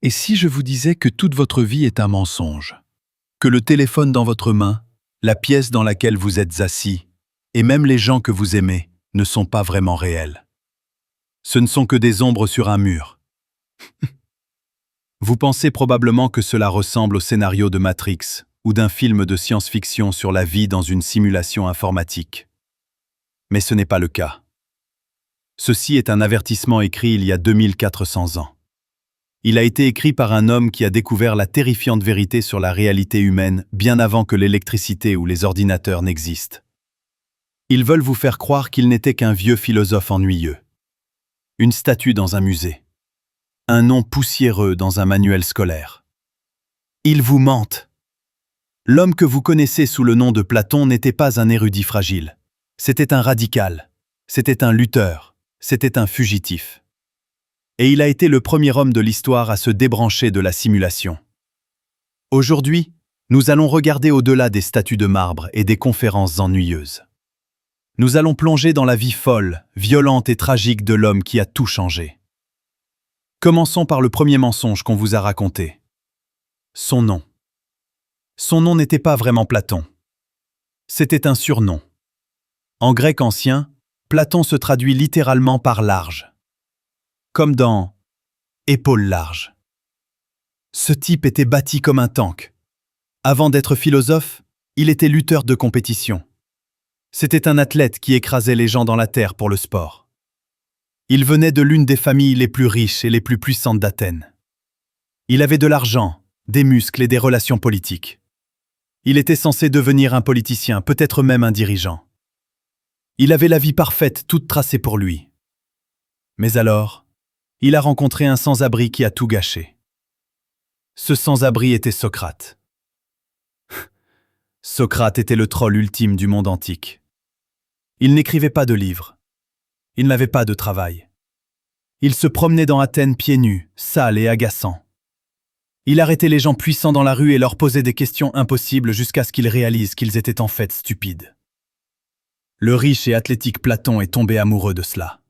Et si je vous disais que toute votre vie est un mensonge? Que le téléphone dans votre main, la pièce dans laquelle vous êtes assis, et même les gens que vous aimez, ne sont pas vraiment réels. Ce ne sont que des ombres sur un mur. Vous pensez probablement que cela ressemble au scénario de Matrix ou d'un film de science-fiction sur la vie dans une simulation informatique. Mais ce n'est pas le cas. Ceci est un avertissement écrit il y a 2400 ans. Il a été écrit par un homme qui a découvert la terrifiante vérité sur la réalité humaine bien avant que l'électricité ou les ordinateurs n'existent. Ils veulent vous faire croire qu'il n'était qu'un vieux philosophe ennuyeux. Une statue dans un musée. Un nom poussiéreux dans un manuel scolaire. Ils vous mentent. L'homme que vous connaissez sous le nom de Platon n'était pas un érudit fragile. C'était un radical. C'était un lutteur. C'était un fugitif. Et il a été le premier homme de l'histoire à se débrancher de la simulation. Aujourd'hui, nous allons regarder au-delà des statues de marbre et des conférences ennuyeuses. Nous allons plonger dans la vie folle, violente et tragique de l'homme qui a tout changé. Commençons par le premier mensonge qu'on vous a raconté. Son nom. Son nom n'était pas vraiment Platon. C'était un surnom. En grec ancien, Platon se traduit littéralement par large. Comme dans « épaules larges ». Ce type était bâti comme un tank. Avant d'être philosophe, il était lutteur de compétition. C'était un athlète qui écrasait les gens dans la terre pour le sport. Il venait de l'une des familles les plus riches et les plus puissantes d'Athènes. Il avait de l'argent, des muscles et des relations politiques. Il était censé devenir un politicien, peut-être même un dirigeant. Il avait la vie parfaite toute tracée pour lui. Mais alors, il a rencontré un sans-abri qui a tout gâché. Ce sans-abri était Socrate. Socrate était le troll ultime du monde antique. Il n'écrivait pas de livres. Il n'avait pas de travail. Il se promenait dans Athènes pieds nus, sale et agaçant. Il arrêtait les gens puissants dans la rue et leur posait des questions impossibles jusqu'à ce qu'ils réalisent qu'ils étaient en fait stupides. Le riche et athlétique Platon est tombé amoureux de cela.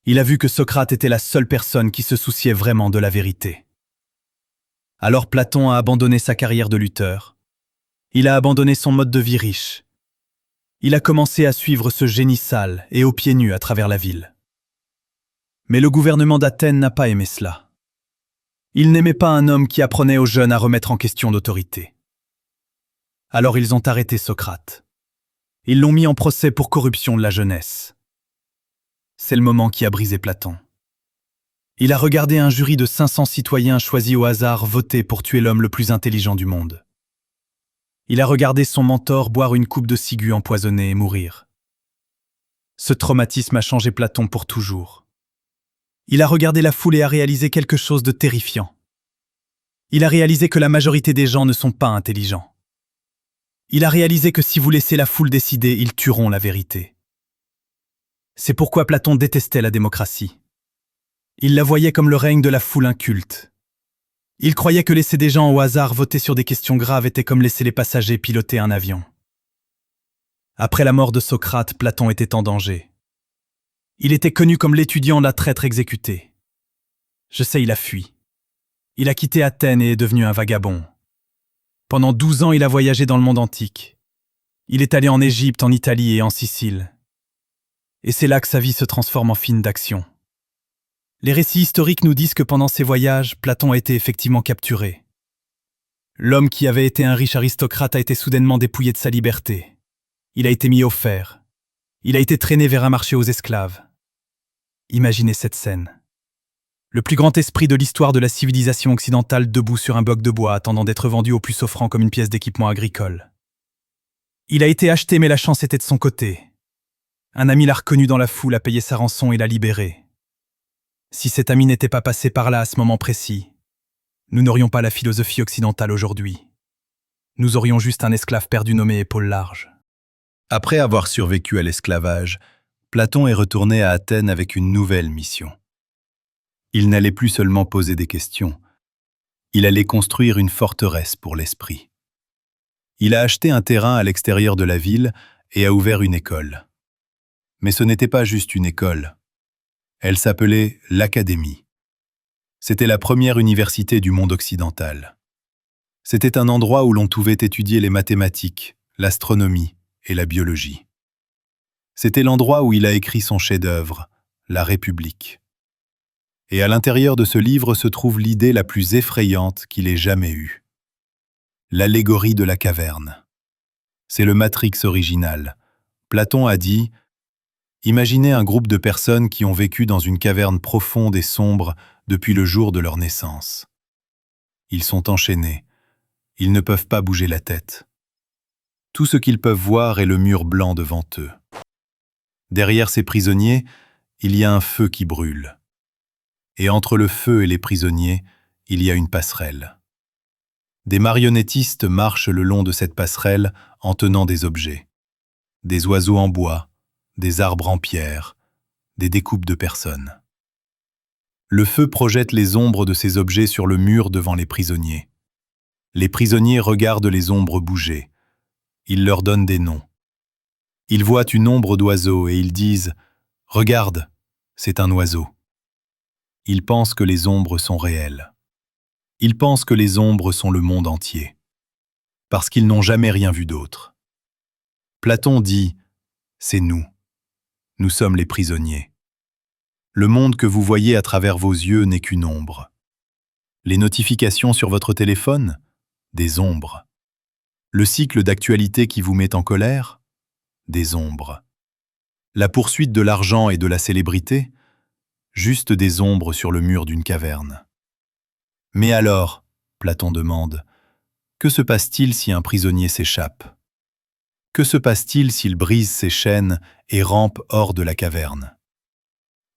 Il a vu que Socrate était la seule personne qui se souciait vraiment de la vérité. Alors Platon a abandonné sa carrière de lutteur. Il a abandonné son mode de vie riche. Il a commencé à suivre ce génie sale et aux pieds nus à travers la ville. Mais le gouvernement d'Athènes n'a pas aimé cela. Il n'aimait pas un homme qui apprenait aux jeunes à remettre en question l'autorité. Alors ils ont arrêté Socrate. Ils l'ont mis en procès pour corruption de la jeunesse. C'est le moment qui a brisé Platon. Il a regardé un jury de 500 citoyens choisis au hasard voter pour tuer l'homme le plus intelligent du monde. Il a regardé son mentor boire une coupe de ciguë empoisonnée et mourir. Ce traumatisme a changé Platon pour toujours. Il a regardé la foule et a réalisé quelque chose de terrifiant. Il a réalisé que la majorité des gens ne sont pas intelligents. Il a réalisé que si vous laissez la foule décider, ils tueront la vérité. C'est pourquoi Platon détestait la démocratie. Il la voyait comme le règne de la foule inculte. Il croyait que laisser des gens au hasard voter sur des questions graves était comme laisser les passagers piloter un avion. Après la mort de Socrate, Platon était en danger. Il était connu comme l'étudiant la traître exécuté. Je sais, il a fui. Il a quitté Athènes et est devenu un vagabond. Pendant 12 ans, il a voyagé dans le monde antique. Il est allé en Égypte, en Italie et en Sicile. Et c'est là que sa vie se transforme en film d'action. Les récits historiques nous disent que pendant ces voyages, Platon a été effectivement capturé. L'homme qui avait été un riche aristocrate a été soudainement dépouillé de sa liberté. Il a été mis au fer. Il a été traîné vers un marché aux esclaves. Imaginez cette scène. Le plus grand esprit de l'histoire de la civilisation occidentale debout sur un bloc de bois attendant d'être vendu au plus offrant comme une pièce d'équipement agricole. Il a été acheté mais la chance était de son côté. Un ami l'a reconnu dans la foule, a payé sa rançon et l'a libéré. Si cet ami n'était pas passé par là à ce moment précis, nous n'aurions pas la philosophie occidentale aujourd'hui. Nous aurions juste un esclave perdu nommé Épaules larges. Après avoir survécu à l'esclavage, Platon est retourné à Athènes avec une nouvelle mission. Il n'allait plus seulement poser des questions, il allait construire une forteresse pour l'esprit. Il a acheté un terrain à l'extérieur de la ville et a ouvert une école. Mais ce n'était pas juste une école. Elle s'appelait l'Académie. C'était la première université du monde occidental. C'était un endroit où l'on pouvait étudier les mathématiques, l'astronomie et la biologie. C'était l'endroit où il a écrit son chef-d'œuvre, La République. Et à l'intérieur de ce livre se trouve l'idée la plus effrayante qu'il ait jamais eue. L'allégorie de la caverne. C'est le Matrix original. Platon a dit « Imaginez un groupe de personnes qui ont vécu dans une caverne profonde et sombre depuis le jour de leur naissance. Ils sont enchaînés. Ils ne peuvent pas bouger la tête. Tout ce qu'ils peuvent voir est le mur blanc devant eux. Derrière ces prisonniers, il y a un feu qui brûle. Et entre le feu et les prisonniers, il y a une passerelle. Des marionnettistes marchent le long de cette passerelle en tenant des objets. Des oiseaux en bois, des arbres en pierre, des découpes de personnes. Le feu projette les ombres de ces objets sur le mur devant les prisonniers. Les prisonniers regardent les ombres bouger. Il leur donne des noms. Ils voient une ombre d'oiseau et ils disent « Regarde, c'est un oiseau ». Ils pensent que les ombres sont réelles. Ils pensent que les ombres sont le monde entier. Parce qu'ils n'ont jamais rien vu d'autre. Platon dit « C'est nous. Nous sommes les prisonniers. Le monde que vous voyez à travers vos yeux n'est qu'une ombre. Les notifications sur votre téléphone ? Des ombres. Le cycle d'actualité qui vous met en colère ? Des ombres. La poursuite de l'argent et de la célébrité ? Juste des ombres sur le mur d'une caverne. Mais alors, Platon demande, que se passe-t-il si un prisonnier s'échappe ? Que se passe-t-il s'il brise ses chaînes et rampe hors de la caverne ?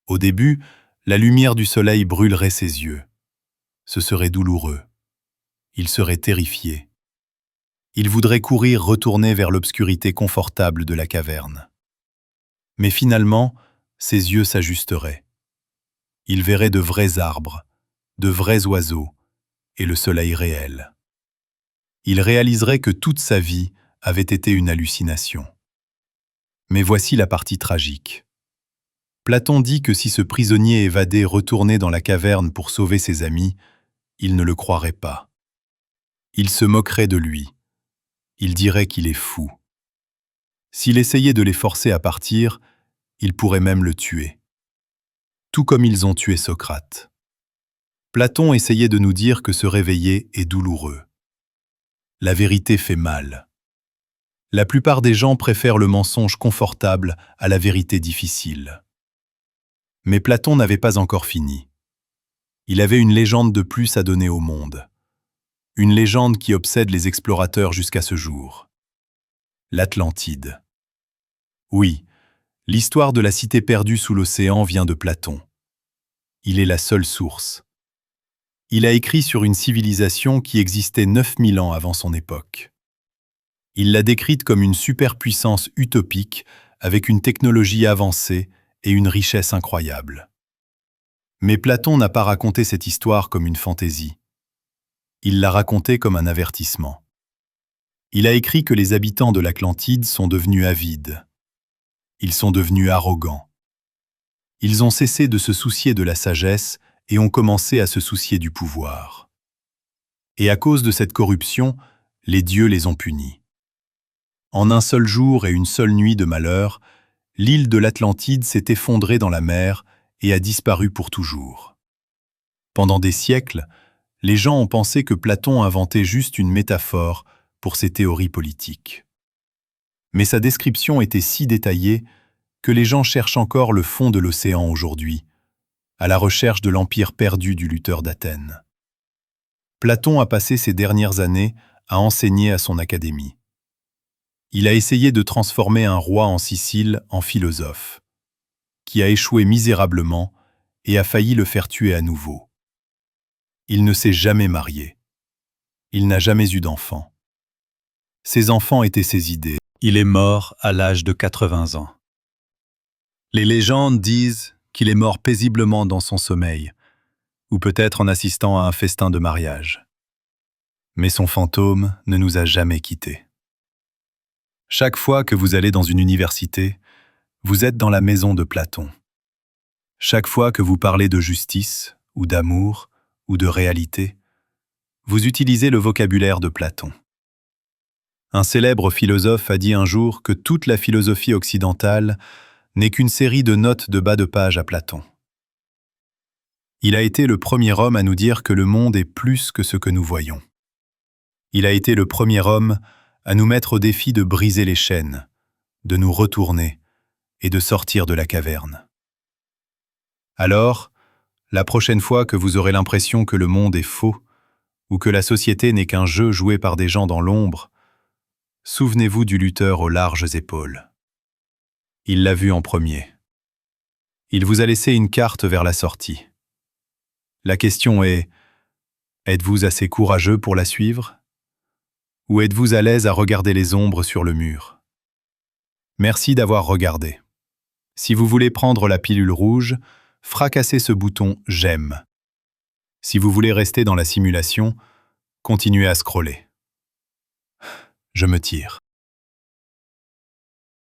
Au début, la lumière du soleil brûlerait ses yeux. Ce serait douloureux. Il serait terrifié. Il voudrait courir retourner vers l'obscurité confortable de la caverne. Mais finalement, ses yeux s'ajusteraient. Il verrait de vrais arbres, de vrais oiseaux et le soleil réel. Il réaliserait que toute sa vie avait été une hallucination. Mais voici la partie tragique. Platon dit que si ce prisonnier évadé retournait dans la caverne pour sauver ses amis, il ne le croirait pas. Il se moquerait de lui. Il dirait qu'il est fou. S'il essayait de les forcer à partir, il pourrait même le tuer. Tout comme ils ont tué Socrate. Platon essayait de nous dire que se réveiller est douloureux. La vérité fait mal. La plupart des gens préfèrent le mensonge confortable à la vérité difficile. Mais Platon n'avait pas encore fini. Il avait une légende de plus à donner au monde. Une légende qui obsède les explorateurs jusqu'à ce jour. L'Atlantide. Oui, l'histoire de la cité perdue sous l'océan vient de Platon. Il est la seule source. Il a écrit sur une civilisation qui existait 9000 ans avant son époque. Il l'a décrite comme une superpuissance utopique avec une technologie avancée et une richesse incroyable. Mais Platon n'a pas raconté cette histoire comme une fantaisie. Il l'a racontée comme un avertissement. Il a écrit que les habitants de l'Atlantide sont devenus avides. Ils sont devenus arrogants. Ils ont cessé de se soucier de la sagesse et ont commencé à se soucier du pouvoir. Et à cause de cette corruption, les dieux les ont punis. En un seul jour et une seule nuit de malheur, l'île de l'Atlantide s'est effondrée dans la mer et a disparu pour toujours. Pendant des siècles, les gens ont pensé que Platon inventait juste une métaphore pour ses théories politiques. Mais sa description était si détaillée que les gens cherchent encore le fond de l'océan aujourd'hui, à la recherche de l'empire perdu du lutteur d'Athènes. Platon a passé ses dernières années à enseigner à son académie. Il a essayé de transformer un roi en Sicile en philosophe, qui a échoué misérablement et a failli le faire tuer à nouveau. Il ne s'est jamais marié. Il n'a jamais eu d'enfants. Ses enfants étaient ses idées. Il est mort à l'âge de 80 ans. Les légendes disent qu'il est mort paisiblement dans son sommeil, ou peut-être en assistant à un festin de mariage. Mais son fantôme ne nous a jamais quittés. Chaque fois que vous allez dans une université, vous êtes dans la maison de Platon. Chaque fois que vous parlez de justice ou d'amour, ou de réalité, vous utilisez le vocabulaire de Platon. Un célèbre philosophe a dit un jour que toute la philosophie occidentale n'est qu'une série de notes de bas de page à Platon. Il a été le premier homme à nous dire que le monde est plus que ce que nous voyons. Il a été le premier homme à nous mettre au défi de briser les chaînes, de nous retourner et de sortir de la caverne. Alors, la prochaine fois que vous aurez l'impression que le monde est faux ou que la société n'est qu'un jeu joué par des gens dans l'ombre, souvenez-vous du lutteur aux larges épaules. Il l'a vu en premier. Il vous a laissé une carte vers la sortie. La question est, êtes-vous assez courageux pour la suivre? Ou êtes-vous à l'aise à regarder les ombres sur le mur? Merci d'avoir regardé. Si vous voulez prendre la pilule rouge, fracassez ce bouton « J'aime ». Si vous voulez rester dans la simulation, continuez à scroller. Je me tire.